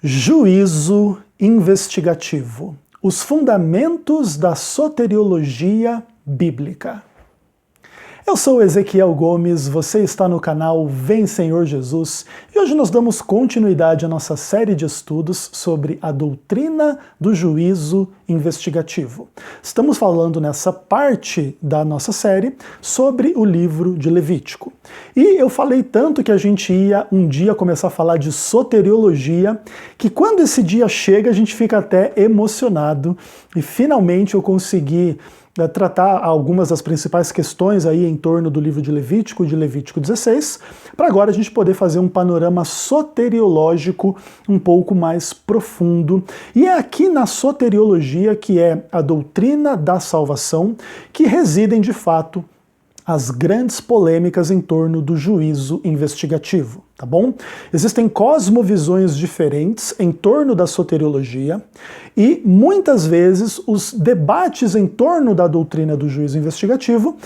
Juízo investigativo. Os fundamentos da soteriologia bíblica. Eu sou Ezequiel Gomes, você está no canal Vem Senhor Jesus e hoje nós damos continuidade à nossa série de estudos sobre a doutrina do juízo investigativo. Estamos falando nessa parte da nossa série sobre o livro de Levítico. E eu falei tanto que a gente ia um dia começar a falar de soteriologia, que quando esse dia chega a gente fica até emocionado e finalmente eu consegui tratar algumas das principais questões aí em torno do livro de Levítico 16, para agora a gente poder fazer um panorama soteriológico um pouco mais profundo. E é aqui na soteriologia, que é a doutrina da salvação, que residem de fato as grandes polêmicas em torno do juízo investigativo, tá bom? Existem cosmovisões diferentes em torno da soteriologia e muitas vezes os debates em torno da doutrina do juízo investigativo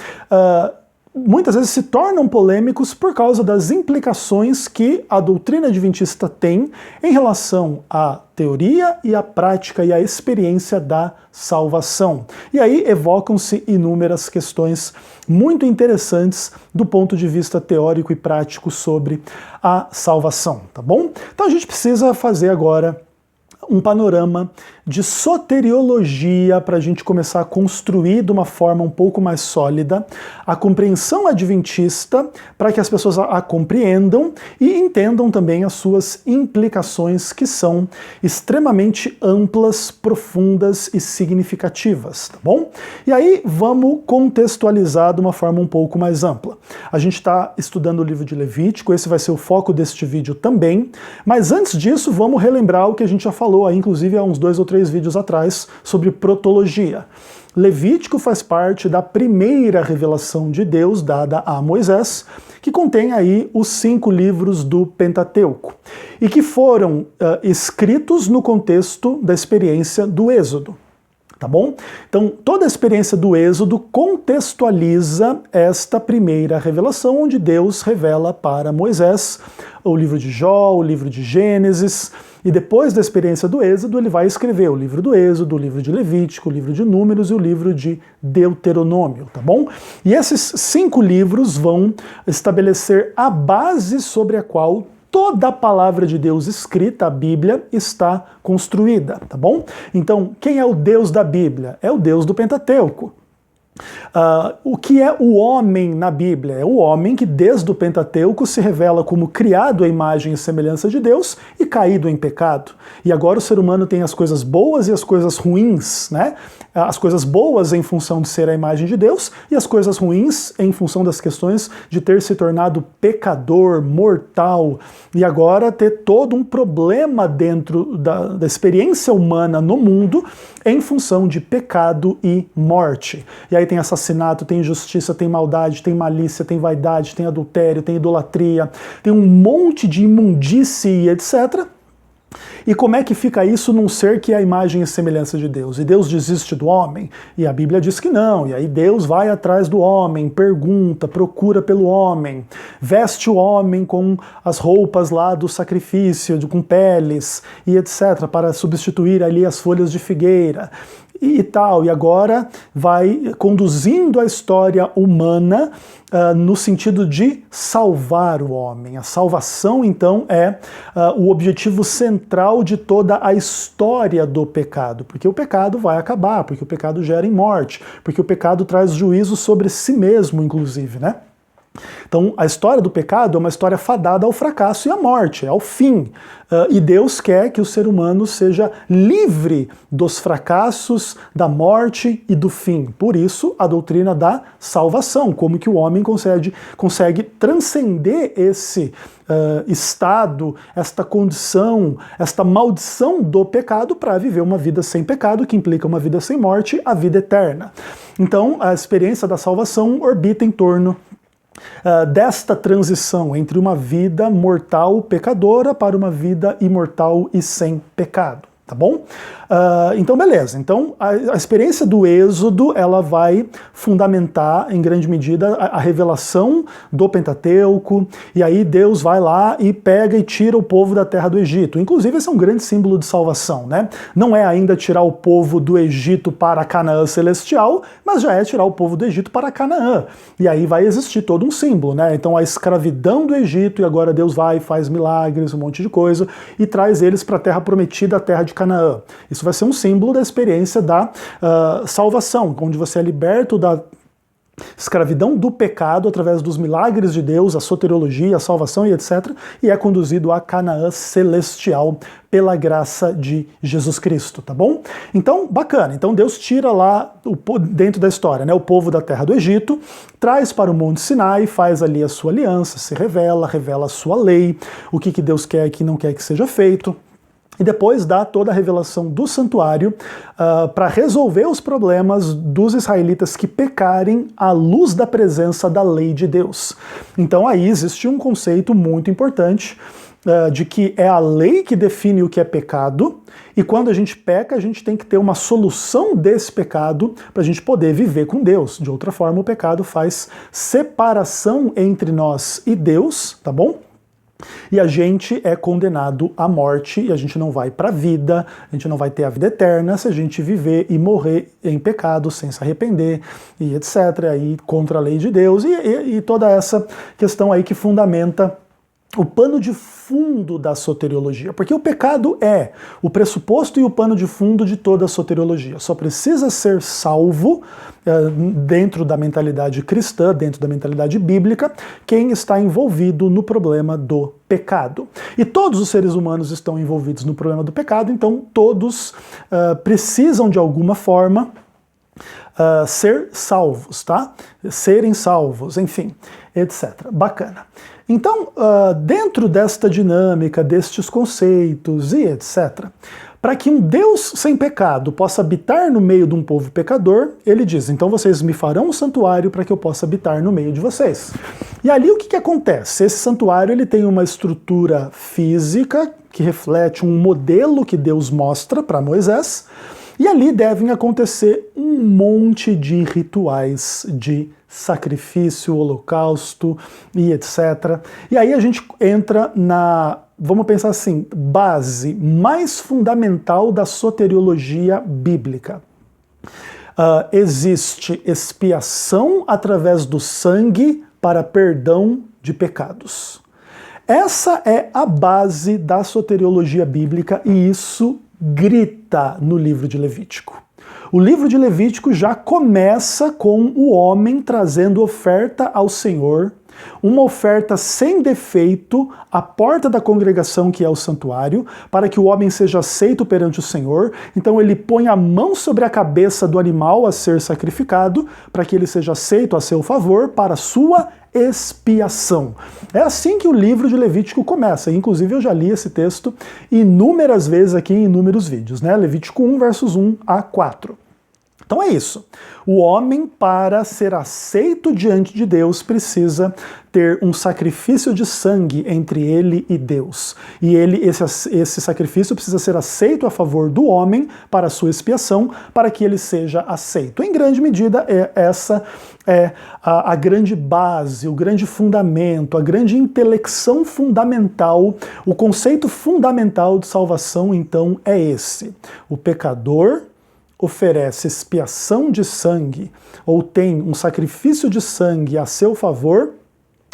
muitas vezes se tornam polêmicos por causa das implicações que a doutrina adventista tem em relação à teoria e à prática e à experiência da salvação. E aí evocam-se inúmeras questões muito interessantes do ponto de vista teórico e prático sobre a salvação, tá bom? Então a gente precisa fazer agora um panorama de soteriologia para a gente começar a construir de uma forma um pouco mais sólida a compreensão adventista, para que as pessoas a compreendam e entendam também as suas implicações, que são extremamente amplas, profundas e significativas, tá bom? E aí vamos contextualizar de uma forma um pouco mais ampla. A gente está estudando o livro de Levítico, esse vai ser o foco deste vídeo também, mas antes disso vamos relembrar o que a gente já falou aí, inclusive há uns 2 ou 3 vídeos atrás, sobre protologia. Levítico faz parte da primeira revelação de Deus dada a Moisés, que contém aí os 5 livros do Pentateuco, e que foram escritos no contexto da experiência do Êxodo. Tá bom? Então, toda a experiência do Êxodo contextualiza esta primeira revelação, onde Deus revela para Moisés o livro de Jó, o livro de Gênesis, e depois da experiência do Êxodo, ele vai escrever o livro do Êxodo, o livro de Levítico, o livro de Números e o livro de Deuteronômio, tá bom? E esses 5 livros vão estabelecer a base sobre a qual toda a palavra de Deus escrita, a Bíblia, está construída, tá bom? Então, quem é o Deus da Bíblia? É o Deus do Pentateuco. O que é o homem na Bíblia? É o homem que desde o Pentateuco se revela como criado à imagem e semelhança de Deus e caído em pecado. E agora o ser humano tem as coisas boas e as coisas ruins, né? As coisas boas em função de ser a imagem de Deus e as coisas ruins em função das questões de ter se tornado pecador, mortal, e agora ter todo um problema dentro da experiência humana no mundo em função de pecado e morte. E aí tem assassinato, tem injustiça, tem maldade, tem malícia, tem vaidade, tem adultério, tem idolatria, tem um monte de imundície e etc. E como é que fica isso num ser que é a imagem e semelhança de Deus? E Deus desiste do homem? E a Bíblia diz que não. E aí Deus vai atrás do homem, pergunta, procura pelo homem, veste o homem com as roupas lá do sacrifício, com peles e etc., para substituir ali as folhas de figueira e tal, e agora vai conduzindo a história humana no sentido de salvar o homem. A salvação, então, é o objetivo central de toda a história do pecado, porque o pecado vai acabar, porque o pecado gera em morte, porque o pecado traz juízo sobre si mesmo, inclusive, né? Então, a história do pecado é uma história fadada ao fracasso e à morte, ao fim. E Deus quer que o ser humano seja livre dos fracassos, da morte e do fim. Por isso, a doutrina da salvação, como que o homem consegue transcender esse estado, esta condição, esta maldição do pecado para viver uma vida sem pecado, que implica uma vida sem morte, a vida eterna. Então, a experiência da salvação orbita em torno desta transição entre uma vida mortal pecadora para uma vida imortal e sem pecado. Tá bom? Então, beleza. Então, a experiência do Êxodo, ela vai fundamentar, em grande medida, a revelação do Pentateuco, e aí Deus vai lá e pega e tira o povo da terra do Egito. Inclusive, esse é um grande símbolo de salvação, né? Não é ainda tirar o povo do Egito para Canaã celestial, mas já é tirar o povo do Egito para Canaã. E aí vai existir todo um símbolo, né? Então, a escravidão do Egito, e agora Deus vai e faz milagres, um monte de coisa, e traz eles para a terra prometida, a terra de Canaã. Isso vai ser um símbolo da experiência da salvação, onde você é liberto da escravidão do pecado através dos milagres de Deus, a soteriologia, a salvação e etc., e é conduzido a Canaã celestial pela graça de Jesus Cristo, tá bom? Então, bacana. Então Deus tira lá, dentro da história, né, o povo da terra do Egito, traz para o Monte Sinai, faz ali a sua aliança, se revela a sua lei, o que Deus quer e que não quer que seja feito. E depois dá toda a revelação do santuário para resolver os problemas dos israelitas que pecarem à luz da presença da lei de Deus. Então aí existe um conceito muito importante de que é a lei que define o que é pecado, e quando a gente peca, a gente tem que ter uma solução desse pecado para a gente poder viver com Deus. De outra forma, o pecado faz separação entre nós e Deus, tá bom? E a gente é condenado à morte, e a gente não vai para a vida, a gente não vai ter a vida eterna se a gente viver e morrer em pecado, sem se arrepender, e etc., aí contra a lei de Deus, e toda essa questão aí que fundamenta o pano de fundo da soteriologia, porque o pecado é o pressuposto e o pano de fundo de toda a soteriologia. Só precisa ser salvo dentro da mentalidade cristã, dentro da mentalidade bíblica, quem está envolvido no problema do pecado. E todos os seres humanos estão envolvidos no problema do pecado, então todos precisam de alguma forma ser salvos, tá? Serem salvos, enfim, etc. Bacana. Então, dentro desta dinâmica, destes conceitos e etc., para que um Deus sem pecado possa habitar no meio de um povo pecador, ele diz, então vocês me farão um santuário para que eu possa habitar no meio de vocês. E ali o que acontece? Esse santuário ele tem uma estrutura física que reflete um modelo que Deus mostra para Moisés, e ali devem acontecer um monte de rituais de sacrifício, holocausto e etc. E aí a gente entra na, vamos pensar assim, base mais fundamental da soteriologia bíblica. Existe expiação através do sangue para perdão de pecados. Essa é a base da soteriologia bíblica e isso grita no livro de Levítico. O livro de Levítico já começa com o homem trazendo oferta ao Senhor, uma oferta sem defeito à porta da congregação, que é o santuário, para que o homem seja aceito perante o Senhor. Então ele põe a mão sobre a cabeça do animal a ser sacrificado, para que ele seja aceito a seu favor, para a sua expiação. É assim que o livro de Levítico começa. Inclusive eu já li esse texto inúmeras vezes aqui em inúmeros vídeos, né? Levítico 1, versos 1 a 4. Então é isso. O homem, para ser aceito diante de Deus, precisa ter um sacrifício de sangue entre ele e Deus. E esse sacrifício precisa ser aceito a favor do homem para a sua expiação, para que ele seja aceito. Em grande medida, essa é a grande base, o grande fundamento, a grande intelecção fundamental, o conceito fundamental de salvação, então, é esse. O pecador oferece expiação de sangue, ou tem um sacrifício de sangue a seu favor,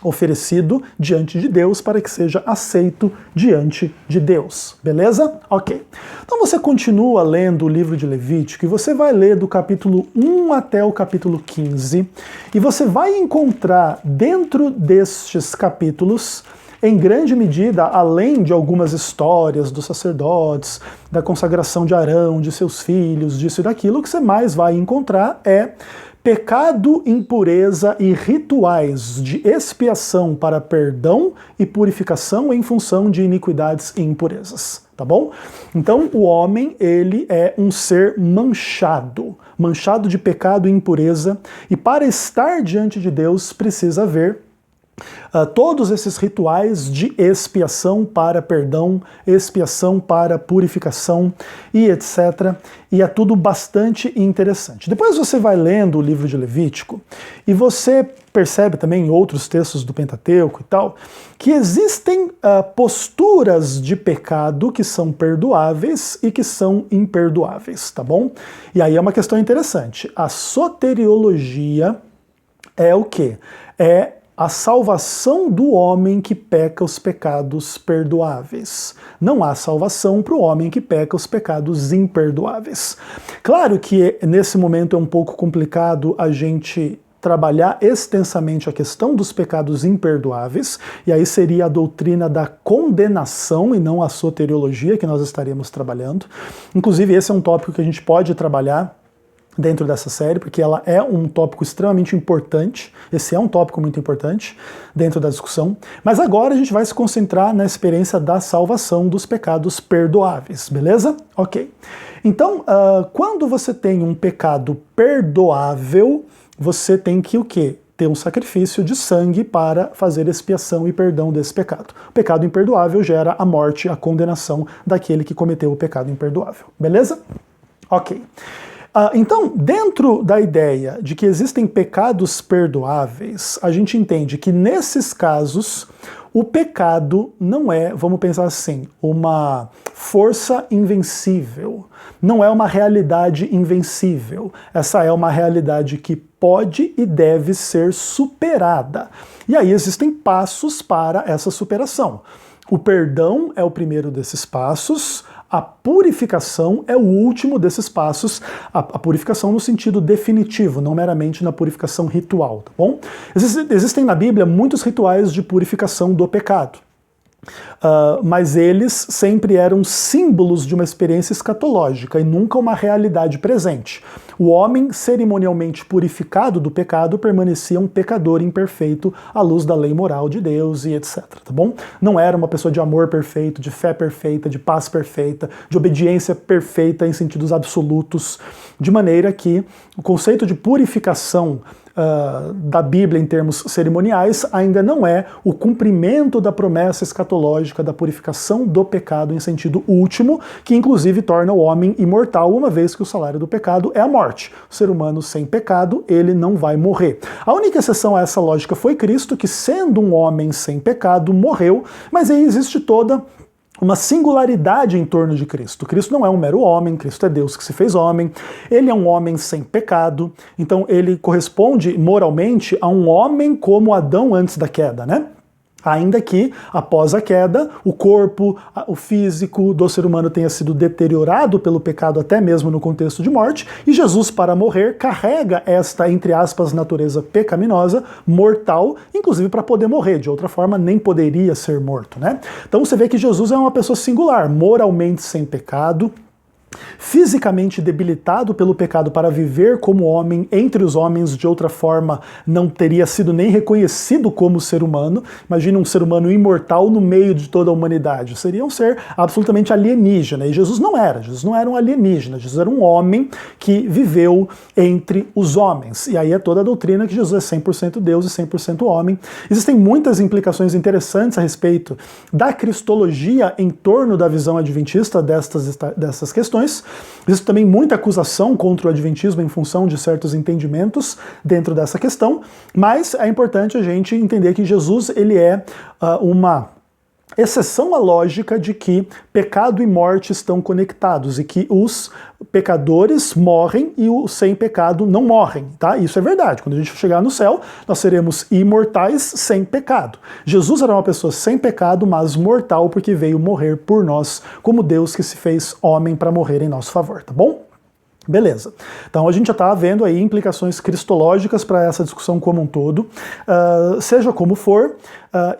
oferecido diante de Deus para que seja aceito diante de Deus. Beleza? Ok. Então você continua lendo o livro de Levítico e você vai ler do capítulo 1 até o capítulo 15 e você vai encontrar dentro destes capítulos, em grande medida, além de algumas histórias dos sacerdotes, da consagração de Arão, de seus filhos, disso e daquilo, o que você mais vai encontrar é pecado, impureza e rituais de expiação para perdão e purificação em função de iniquidades e impurezas, tá bom? Então o homem, ele é um ser manchado de pecado e impureza, e para estar diante de Deus precisa haver Todos esses rituais de expiação para perdão, expiação para purificação e etc. E é tudo bastante interessante. Depois você vai lendo o livro de Levítico e você percebe também em outros textos do Pentateuco e tal, que existem posturas de pecado que são perdoáveis e que são imperdoáveis, tá bom? E aí é uma questão interessante. A soteriologia é o quê? É a salvação do homem que peca os pecados perdoáveis. Não há salvação para o homem que peca os pecados imperdoáveis. Claro que nesse momento é um pouco complicado a gente trabalhar extensamente a questão dos pecados imperdoáveis, e aí seria a doutrina da condenação e não a soteriologia que nós estaríamos trabalhando. Inclusive esse é um tópico que a gente pode trabalhar dentro dessa série, porque ela é um tópico extremamente importante, esse é um tópico muito importante dentro da discussão, mas agora a gente vai se concentrar na experiência da salvação dos pecados perdoáveis, beleza? Ok. Então, quando você tem um pecado perdoável, você tem que o quê? Ter um sacrifício de sangue para fazer expiação e perdão desse pecado. O pecado imperdoável gera a morte, a condenação daquele que cometeu o pecado imperdoável, beleza? Ok. Então, dentro da ideia de que existem pecados perdoáveis, a gente entende que nesses casos o pecado não é, vamos pensar assim, uma força invencível, não é uma realidade invencível. Essa é uma realidade que pode e deve ser superada. E aí existem passos para essa superação. O perdão é o primeiro desses passos. A purificação é o último desses passos, a purificação no sentido definitivo, não meramente na purificação ritual, tá bom? Existem na Bíblia muitos rituais de purificação do pecado. Mas eles sempre eram símbolos de uma experiência escatológica e nunca uma realidade presente. O homem cerimonialmente purificado do pecado permanecia um pecador imperfeito à luz da lei moral de Deus e etc, tá bom? Não era uma pessoa de amor perfeito, de fé perfeita, de paz perfeita, de obediência perfeita em sentidos absolutos, de maneira que o conceito de purificação da Bíblia em termos cerimoniais ainda não é o cumprimento da promessa escatológica da purificação do pecado em sentido último, que inclusive torna o homem imortal, uma vez que o salário do pecado é a morte. O ser humano sem pecado, ele não vai morrer. A única exceção a essa lógica foi Cristo, que sendo um homem sem pecado, morreu, mas aí existe toda uma singularidade em torno de Cristo. Cristo não é um mero homem, Cristo é Deus que se fez homem, ele é um homem sem pecado, então ele corresponde moralmente a um homem como Adão antes da queda, né? Ainda que, após a queda, o corpo, o físico do ser humano tenha sido deteriorado pelo pecado até mesmo no contexto de morte, e Jesus, para morrer, carrega esta, entre aspas, natureza pecaminosa, mortal, inclusive para poder morrer, de outra forma nem poderia ser morto, né? Então você vê que Jesus é uma pessoa singular, moralmente sem pecado, fisicamente debilitado pelo pecado para viver como homem entre os homens, de outra forma não teria sido nem reconhecido como ser humano. Imagina um ser humano imortal no meio de toda a humanidade, seria um ser absolutamente alienígena, e Jesus não era um alienígena, Jesus era um homem que viveu entre os homens, e aí é toda a doutrina que Jesus é 100% Deus e 100% homem. Existem muitas implicações interessantes a respeito da cristologia em torno da visão adventista dessas questões. Existe também muita acusação contra o adventismo em função de certos entendimentos dentro dessa questão, mas é importante a gente entender que Jesus ele é uma exceção à lógica de que pecado e morte estão conectados e que os pecadores morrem e os sem pecado não morrem, tá? Isso é verdade. Quando a gente chegar no céu, nós seremos imortais sem pecado. Jesus era uma pessoa sem pecado, mas mortal porque veio morrer por nós, como Deus que se fez homem para morrer em nosso favor, tá bom? Beleza. Então a gente já está vendo aí implicações cristológicas para essa discussão como um todo. Seja como for,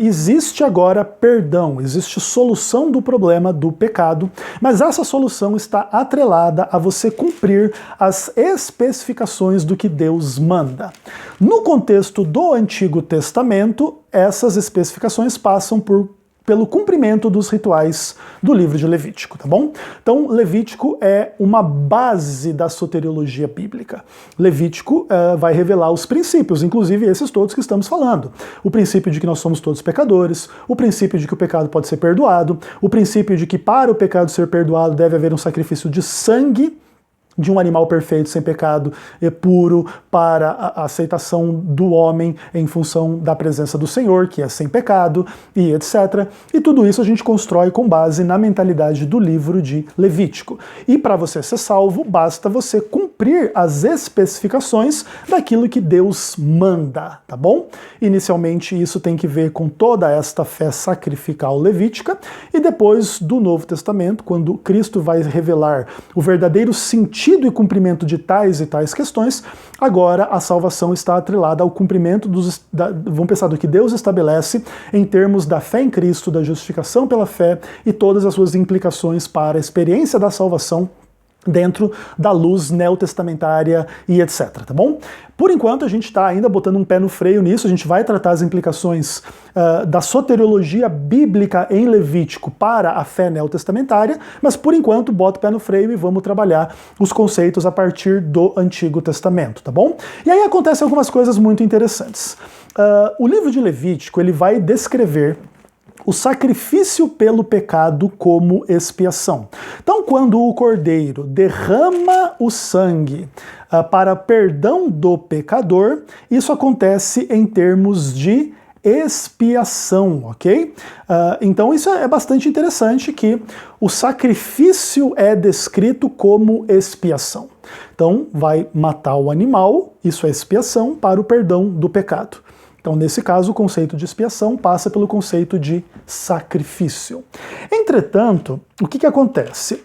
existe agora perdão, existe solução do problema do pecado, mas essa solução está atrelada a você cumprir as especificações do que Deus manda. No contexto do Antigo Testamento, essas especificações passam por pelo cumprimento dos rituais do livro de Levítico, tá bom? Então, Levítico é uma base da soteriologia bíblica. Levítico vai revelar os princípios, inclusive esses todos que estamos falando. O princípio de que nós somos todos pecadores, o princípio de que o pecado pode ser perdoado, o princípio de que para o pecado ser perdoado deve haver um sacrifício de sangue, de um animal perfeito, sem pecado, puro, para a aceitação do homem em função da presença do Senhor, que é sem pecado, e etc. E tudo isso a gente constrói com base na mentalidade do livro de Levítico. E para você ser salvo, basta você cumprir as especificações daquilo que Deus manda, tá bom? Inicialmente isso tem que ver com toda esta fé sacrificial levítica, e depois do Novo Testamento, quando Cristo vai revelar o verdadeiro sentido e cumprimento de tais e tais questões, agora a salvação está atrelada ao cumprimento vamos pensar do que Deus estabelece em termos da fé em Cristo, da justificação pela fé e todas as suas implicações para a experiência da salvação dentro da luz neotestamentária e etc, tá bom? Por enquanto a gente está ainda botando um pé no freio nisso, a gente vai tratar as implicações da soteriologia bíblica em Levítico para a fé neotestamentária, mas por enquanto bota o pé no freio e vamos trabalhar os conceitos a partir do Antigo Testamento, tá bom? E aí acontecem algumas coisas muito interessantes. O livro de Levítico, ele vai descrever o sacrifício pelo pecado como expiação. Então, quando o cordeiro derrama o sangue para perdão do pecador, isso acontece em termos de expiação, ok? Então isso é bastante interessante, que o sacrifício é descrito como expiação. Então, vai matar o animal, isso é expiação para o perdão do pecado. Então, nesse caso, o conceito de expiação passa pelo conceito de sacrifício. Entretanto, o que acontece?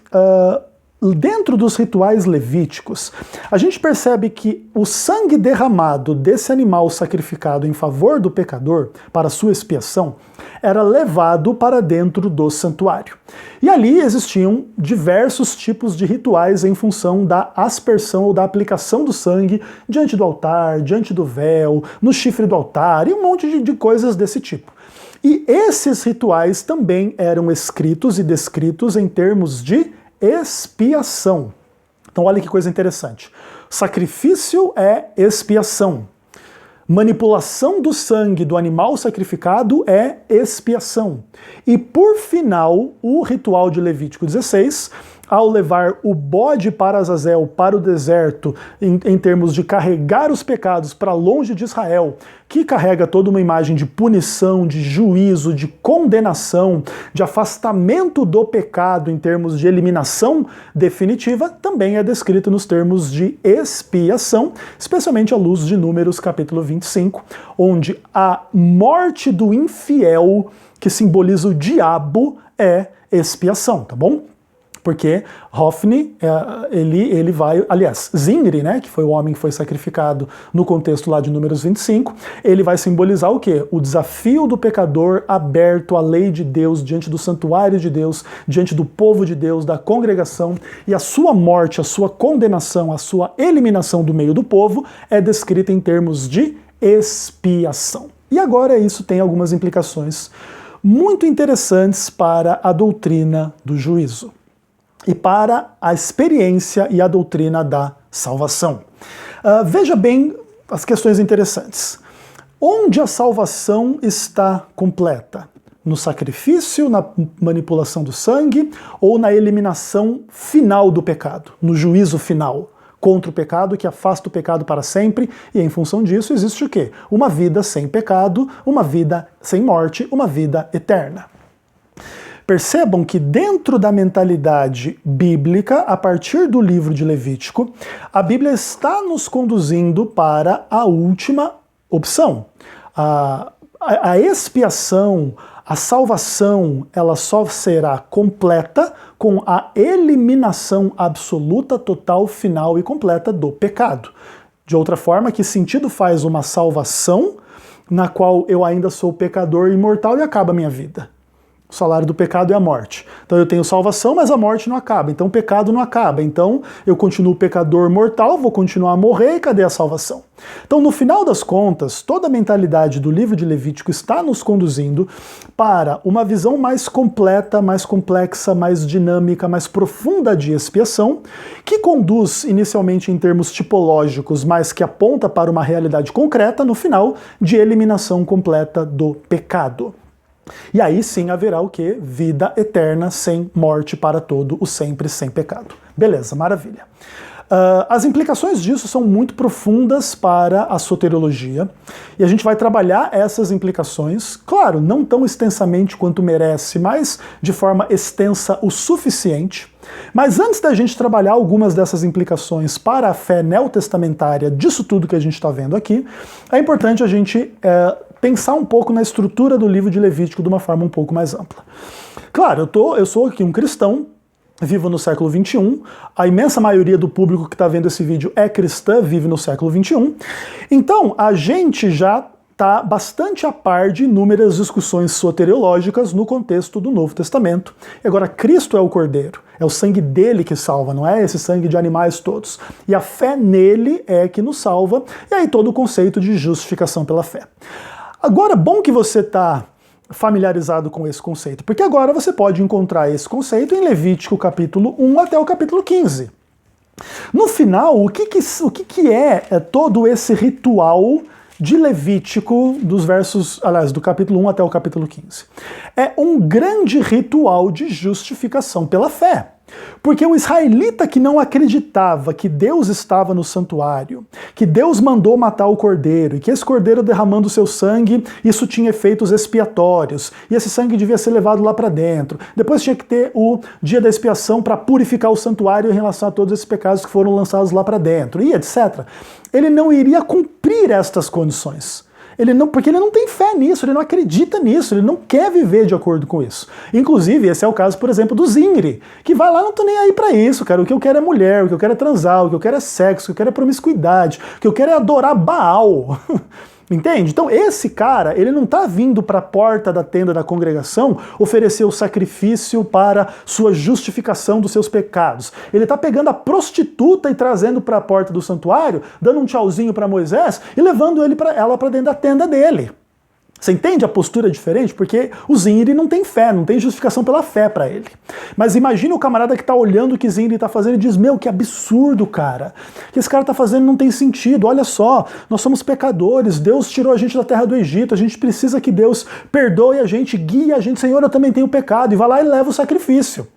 Dentro dos rituais levíticos, a gente percebe que o sangue derramado desse animal sacrificado em favor do pecador, para sua expiação, era levado para dentro do santuário. E ali existiam diversos tipos de rituais em função da aspersão ou da aplicação do sangue diante do altar, diante do véu, no chifre do altar e um monte de coisas desse tipo. E esses rituais também eram escritos e descritos em termos de expiação. Então olha que coisa interessante. Sacrifício é expiação. Manipulação do sangue do animal sacrificado é expiação. E por final, o ritual de Levítico 16, ao levar o bode para Azazel, para o deserto, em termos de carregar os pecados para longe de Israel, que carrega toda uma imagem de punição, de juízo, de condenação, de afastamento do pecado em termos de eliminação definitiva, também é descrito nos termos de expiação, especialmente à luz de Números capítulo 25, onde a morte do infiel, que simboliza o diabo, é expiação, tá bom? Porque Hofni, ele vai, aliás, Zimri, né, que foi o homem que foi sacrificado no contexto lá de Números 25, ele vai simbolizar o quê? O desafio do pecador aberto à lei de Deus, diante do santuário de Deus, diante do povo de Deus, da congregação, e a sua morte, a sua condenação, a sua eliminação do meio do povo é descrita em termos de expiação. E agora isso tem algumas implicações muito interessantes para a doutrina do juízo e para a experiência e a doutrina da salvação. Veja bem as questões interessantes. Onde a salvação está completa? No sacrifício, na manipulação do sangue ou na eliminação final do pecado, no juízo final contra o pecado que afasta o pecado para sempre, e em função disso existe o quê? Uma vida sem pecado, uma vida sem morte, uma vida eterna. Percebam que dentro da mentalidade bíblica, a partir do livro de Levítico, a Bíblia está nos conduzindo para a última opção. A expiação, a salvação, ela só será completa com a eliminação absoluta, total, final e completa do pecado. De outra forma, que sentido faz uma salvação na qual eu ainda sou pecador imortal e acaba a minha vida? O salário do pecado é a morte. Então eu tenho salvação, mas a morte não acaba. Então o pecado não acaba. Então eu continuo pecador mortal, vou continuar a morrer e cadê a salvação? Então no final das contas, toda a mentalidade do livro de Levítico está nos conduzindo para uma visão mais completa, mais complexa, mais dinâmica, mais profunda de expiação, que conduz inicialmente em termos tipológicos, mas que aponta para uma realidade concreta no final de eliminação completa do pecado. E aí sim haverá o quê? Vida eterna sem morte para todo o sempre, sem pecado. Beleza, maravilha. As implicações disso são muito profundas para a soteriologia, e a gente vai trabalhar essas implicações, claro, não tão extensamente quanto merece, mas de forma extensa o suficiente. Mas antes da gente trabalhar algumas dessas implicações para a fé neotestamentária disso tudo que a gente está vendo aqui, é importante a gente pensar um pouco na estrutura do livro de Levítico de uma forma um pouco mais ampla. Claro, eu sou aqui um cristão, vivo no século XXI, a imensa maioria do público que está vendo esse vídeo é cristã, vive no século XXI, então a gente já está bastante a par de inúmeras discussões soteriológicas no contexto do Novo Testamento. E agora, Cristo é o Cordeiro, é o sangue dele que salva, não é esse sangue de animais todos. E a fé nele é que nos salva, e aí todo o conceito de justificação pela fé. Agora, bom que você está familiarizado com esse conceito, porque agora você pode encontrar esse conceito em Levítico capítulo 1 até o capítulo 15. No final, o que é todo esse ritual de Levítico do capítulo 1 até o capítulo 15? É um grande ritual de justificação pela fé. Porque o israelita que não acreditava que Deus estava no santuário, que Deus mandou matar o cordeiro, e que esse cordeiro derramando o seu sangue, isso tinha efeitos expiatórios, e esse sangue devia ser levado lá para dentro. Depois tinha que ter o dia da expiação para purificar o santuário em relação a todos esses pecados que foram lançados lá para dentro, e etc. Ele não iria cumprir estas condições. Porque ele não tem fé nisso, ele não acredita nisso, ele não quer viver de acordo com isso. Inclusive, esse é o caso, por exemplo, do Zimri, que vai lá, não tô nem aí pra isso, cara, o que eu quero é mulher, o que eu quero é transar, o que eu quero é sexo, o que eu quero é promiscuidade, o que eu quero é adorar Baal. Entende? Então esse cara, ele não está vindo para a porta da tenda da congregação oferecer o sacrifício para sua justificação dos seus pecados. Ele está pegando a prostituta e trazendo para a porta do santuário, dando um tchauzinho para Moisés e levando ela para dentro da tenda dele. Você entende a postura diferente? Porque o Zimri não tem fé, não tem justificação pela fé para ele. Mas imagina o camarada que está olhando o que Zimri está fazendo e diz, meu, que absurdo, cara. O que esse cara está fazendo não tem sentido. Olha só, nós somos pecadores, Deus tirou a gente da terra do Egito, a gente precisa que Deus perdoe a gente, guie a gente. Senhor, eu também tenho pecado. E vai lá e leva o sacrifício.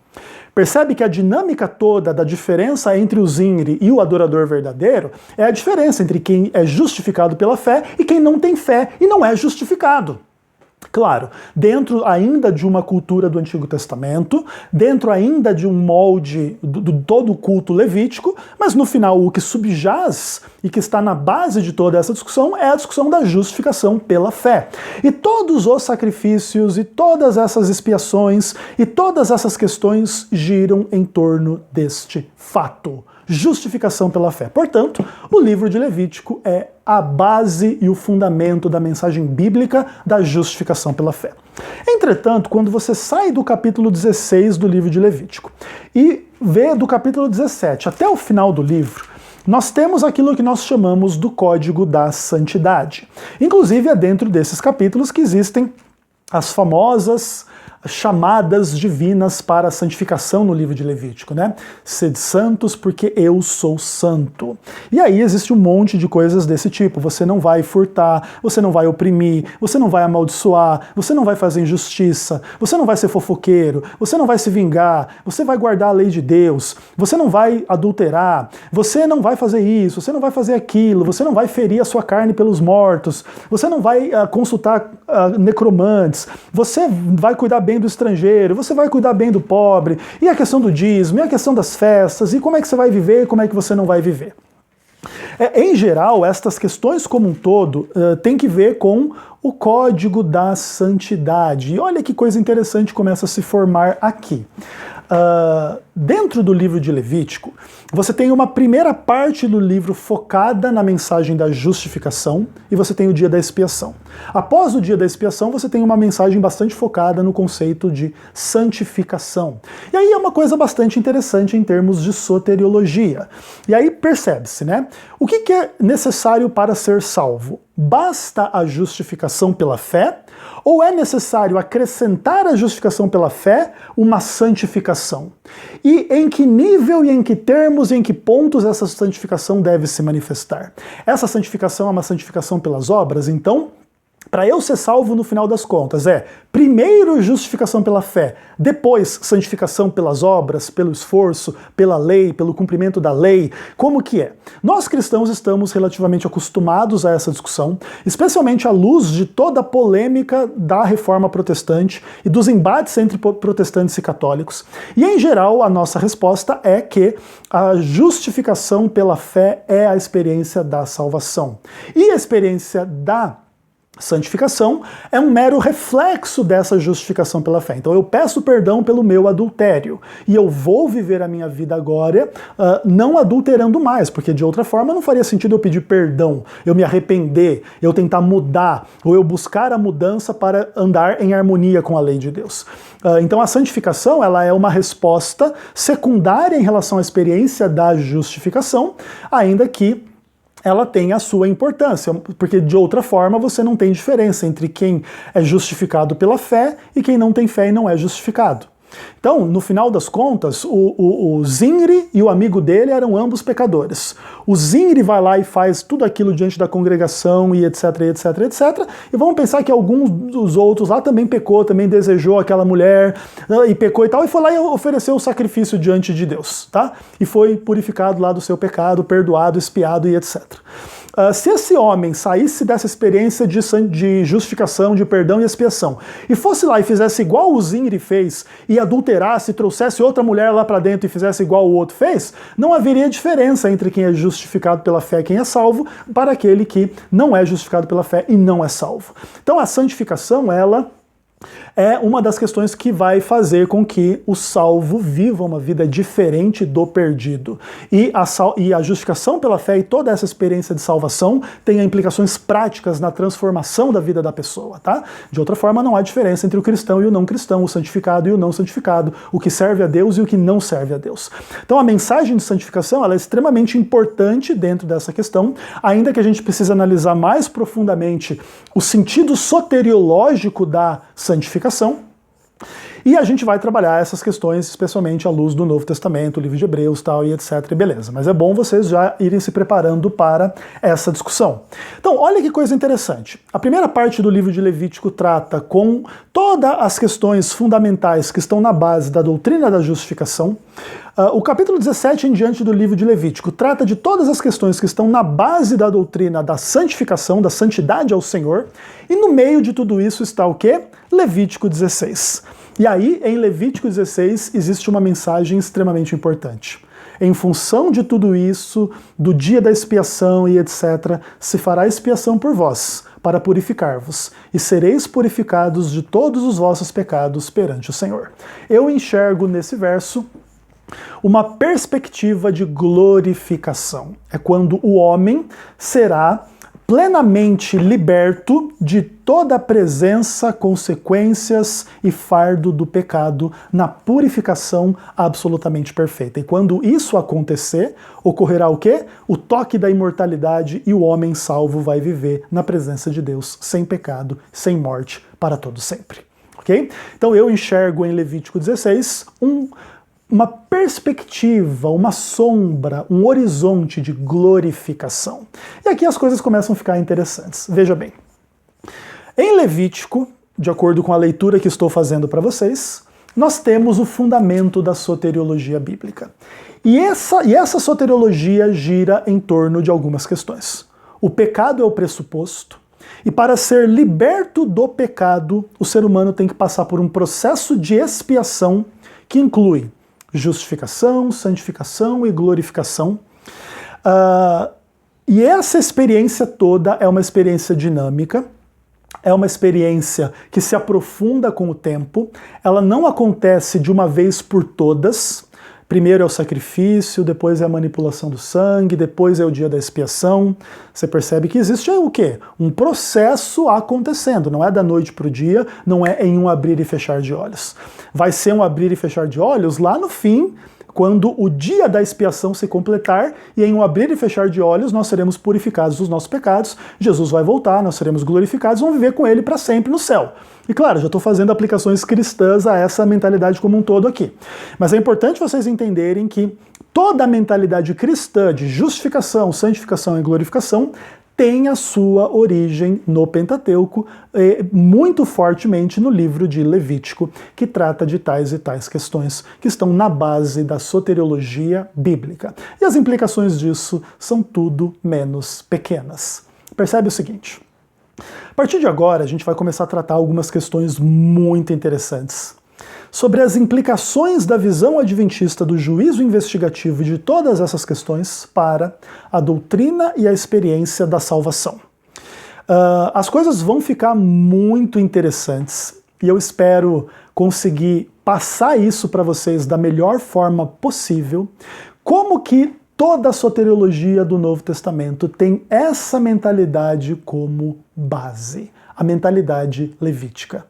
Percebe que a dinâmica toda da diferença entre o Zimri e o adorador verdadeiro é a diferença entre quem é justificado pela fé e quem não tem fé e não é justificado. Claro, dentro ainda de uma cultura do Antigo Testamento, dentro ainda de um molde do todo o culto levítico, mas no final o que subjaz e que está na base de toda essa discussão é a discussão da justificação pela fé. E todos os sacrifícios e todas essas expiações e todas essas questões giram em torno deste fato. Justificação pela fé. Portanto, o livro de Levítico é a base e o fundamento da mensagem bíblica da justificação pela fé. Entretanto, quando você sai do capítulo 16 do livro de Levítico e vê do capítulo 17 até o final do livro, nós temos aquilo que nós chamamos do Código da Santidade. Inclusive é dentro desses capítulos que existem as famosas chamadas divinas para a santificação no livro de Levítico, né? Sede santos porque eu sou santo. E aí existe um monte de coisas desse tipo. Você não vai furtar, você não vai oprimir, você não vai amaldiçoar, você não vai fazer injustiça, você não vai ser fofoqueiro, você não vai se vingar, você vai guardar a lei de Deus, você não vai adulterar, você não vai fazer isso, você não vai fazer aquilo, você não vai ferir a sua carne pelos mortos, você não vai consultar necromantes, você vai cuidar bem do estrangeiro, você vai cuidar bem do pobre, e a questão do dízimo, e a questão das festas, e como é que você vai viver e como é que você não vai viver. Em geral, estas questões como um todo têm que ver com o Código da Santidade. E olha que coisa interessante começa a se formar aqui. Dentro do livro de Levítico, você tem uma primeira parte do livro focada na mensagem da justificação e você tem o dia da expiação. Após o dia da expiação, você tem uma mensagem bastante focada no conceito de santificação. E aí é uma coisa bastante interessante em termos de soteriologia. E aí percebe-se, né? O que é necessário para ser salvo? Basta a justificação pela fé? Ou é necessário acrescentar à justificação pela fé uma santificação? E em que nível e em que termos e em que pontos essa santificação deve se manifestar? Essa santificação é uma santificação pelas obras? Então, para eu ser salvo no final das contas, primeiro justificação pela fé, depois santificação pelas obras, pelo esforço, pela lei, pelo cumprimento da lei. Como que é? Nós cristãos estamos relativamente acostumados a essa discussão, especialmente à luz de toda a polêmica da reforma protestante e dos embates entre protestantes e católicos. E em geral, a nossa resposta é que a justificação pela fé é a experiência da salvação. E a experiência da santificação é um mero reflexo dessa justificação pela fé. Então eu peço perdão pelo meu adultério e eu vou viver a minha vida agora não adulterando mais, porque de outra forma não faria sentido eu pedir perdão, eu me arrepender, eu tentar mudar, ou eu buscar a mudança para andar em harmonia com a lei de Deus. Então a santificação ela é uma resposta secundária em relação à experiência da justificação, ainda que ela tem a sua importância, porque de outra forma você não tem diferença entre quem é justificado pela fé e quem não tem fé e não é justificado. Então, no final das contas, o Zinri e o amigo dele eram ambos pecadores. O Zinri vai lá e faz tudo aquilo diante da congregação e etc, etc, etc. E vamos pensar que alguns dos outros lá também pecou, também desejou aquela mulher e pecou e tal, e foi lá e ofereceu o sacrifício diante de Deus, tá? E foi purificado lá do seu pecado, perdoado, expiado e etc. Se esse homem saísse dessa experiência de justificação, de perdão e expiação, e fosse lá e fizesse igual o Zinri fez, e adulterasse, trouxesse outra mulher lá para dentro e fizesse igual o outro fez, não haveria diferença entre quem é justificado pela fé e quem é salvo, para aquele que não é justificado pela fé e não é salvo. Então a santificação, ela é uma das questões que vai fazer com que o salvo viva uma vida diferente do perdido. E a justificação pela fé e toda essa experiência de salvação tem implicações práticas na transformação da vida da pessoa, tá? De outra forma, não há diferença entre o cristão e o não cristão, o santificado e o não santificado, o que serve a Deus e o que não serve a Deus. Então a mensagem de santificação ela é extremamente importante dentro dessa questão, ainda que a gente precise analisar mais profundamente o sentido soteriológico da santificação. E a gente vai trabalhar essas questões, especialmente à luz do Novo Testamento, o livro de Hebreus, tal, e etc, e beleza. Mas é bom vocês já irem se preparando para essa discussão. Então, olha que coisa interessante. A primeira parte do livro de Levítico trata com todas as questões fundamentais que estão na base da doutrina da justificação. O capítulo 17 em diante do livro de Levítico trata de todas as questões que estão na base da doutrina da santificação, da santidade ao Senhor. E no meio de tudo isso está o quê? Levítico 16. E aí, em Levítico 16, existe uma mensagem extremamente importante. Em função de tudo isso, do dia da expiação e etc., se fará expiação por vós, para purificar-vos, e sereis purificados de todos os vossos pecados perante o Senhor. Eu enxergo nesse verso uma perspectiva de glorificação. É quando o homem será plenamente liberto de toda a presença, consequências e fardo do pecado na purificação absolutamente perfeita. E quando isso acontecer, ocorrerá o quê? O toque da imortalidade e o homem salvo vai viver na presença de Deus, sem pecado, sem morte, para todo sempre. Ok? Então eu enxergo em Levítico 16 uma perspectiva, uma sombra, um horizonte de glorificação. E aqui as coisas começam a ficar interessantes. Veja bem. Em Levítico, de acordo com a leitura que estou fazendo para vocês, nós temos o fundamento da soteriologia bíblica. E essa soteriologia gira em torno de algumas questões. O pecado é o pressuposto, e para ser liberto do pecado, o ser humano tem que passar por um processo de expiação que inclui justificação, santificação e glorificação. E essa experiência toda é uma experiência dinâmica, É uma experiência que se aprofunda com o tempo, ela não acontece de uma vez por todas. Primeiro é o sacrifício, depois é a manipulação do sangue, depois é o dia da expiação. Você percebe que existe o quê? Um processo acontecendo, não é da noite para o dia, não é em um abrir e fechar de olhos. Vai ser um abrir e fechar de olhos lá no fim, quando o dia da expiação se completar, e em um abrir e fechar de olhos nós seremos purificados dos nossos pecados, Jesus vai voltar, nós seremos glorificados, vamos viver com ele para sempre no céu. E claro, já estou fazendo aplicações cristãs a essa mentalidade como um todo aqui. Mas é importante vocês entenderem que toda a mentalidade cristã de justificação, santificação e glorificação tem a sua origem no Pentateuco, muito fortemente no livro de Levítico, que trata de tais e tais questões que estão na base da soteriologia bíblica. E as implicações disso são tudo menos pequenas. Percebe o seguinte: a partir de agora a gente vai começar a tratar algumas questões muito interessantes sobre as implicações da visão adventista do juízo investigativo e de todas essas questões para a doutrina e a experiência da salvação. As coisas vão ficar muito interessantes e eu espero conseguir passar isso para vocês da melhor forma possível. Como que toda a soteriologia do Novo Testamento tem essa mentalidade como base, a mentalidade levítica.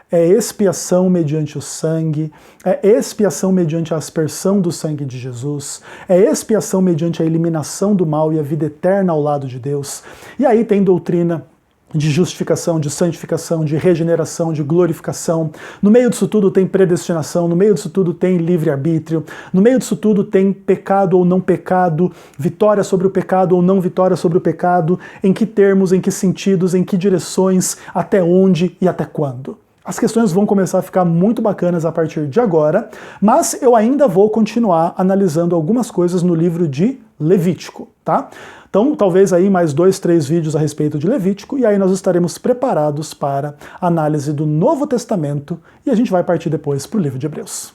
É expiação mediante o sangue, é expiação mediante a aspersão do sangue de Jesus, é expiação mediante a eliminação do mal e a vida eterna ao lado de Deus. E aí tem doutrina de justificação, de santificação, de regeneração, de glorificação. No meio disso tudo tem predestinação, no meio disso tudo tem livre-arbítrio, no meio disso tudo tem pecado ou não pecado, vitória sobre o pecado ou não vitória sobre o pecado, em que termos, em que sentidos, em que direções, até onde e até quando. As questões vão começar a ficar muito bacanas a partir de agora, mas eu ainda vou continuar analisando algumas coisas no livro de Levítico, tá? Então, talvez aí mais 2, 3 vídeos a respeito de Levítico, e aí nós estaremos preparados para a análise do Novo Testamento, e a gente vai partir depois para o livro de Hebreus.